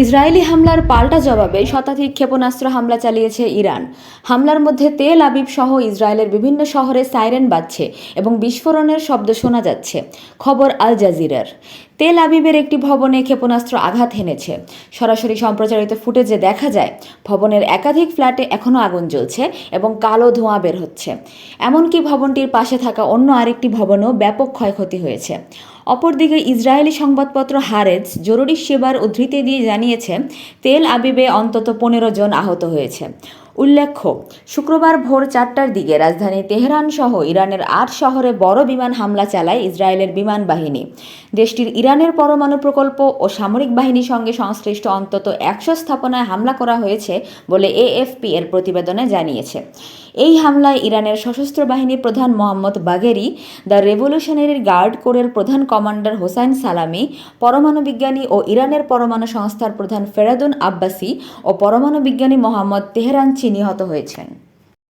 Israeli হামলার পাল্টা জবাবে শতাধিক ক্ষেপণাস্ত্র হামলা চালিয়েছে ইরান। হামলার মধ্যে তেল আবিব সহ ইসরায়েলের বিভিন্ন শহরে সাইরেন বাজছে এবং বিস্ফোরণের শব্দ শোনা যাচ্ছে। খবর আল জাজিরার। তেল আবিবের একটি ভবনে ক্ষেপণাস্ত্র আঘাত হেনেছে। সরাসরি সম্প্রচারিত ফুটেজে দেখা যায় ভবনের একাধিক ফ্ল্যাটে এখনও আগুন জ্বলছে এবং কালো ধোঁয়া বের হচ্ছে। এমনকি ভবনটির পাশে থাকা অন্য আরেকটি ভবনেও ব্যাপক ক্ষয়ক্ষতি হয়েছে। অপরদিকে ইসরায়েলি সংবাদপত্র হারেজ জরুরি সেবার উদ্ধৃতি দিয়ে জানিয়েছে তেল আবিবে অন্তত 15 জন আহত হয়েছে। উল্লেখ্য, শুক্রবার ভোর 4টার দিকে রাজধানী তেহরান সহ ইরানের 8 শহরে বড় বিমান হামলা চালায় ইসরায়েলের বিমান বাহিনী। দেশটির ইরানের পরমাণু প্রকল্প ও সামরিক বাহিনীর সঙ্গে সংশ্লিষ্ট অন্তত 100 স্থাপনায় হামলা করা হয়েছে বলে এএফপি এর প্রতিবেদনে জানিয়েছে। এই হামলায় ইরানের সশস্ত্র বাহিনীর প্রধান Mohammad Bagheri, the revolutionary guard কোরের প্রধান কমান্ডার হোসাইন সালামি, পরমাণু বিজ্ঞানী ও ইরানের পরমাণু সংস্থার প্রধান ফেরাদুন আব্বাসি ও পরমাণু বিজ্ঞানী মোহাম্মদ তেহরানচি নিহত হয়েছেন।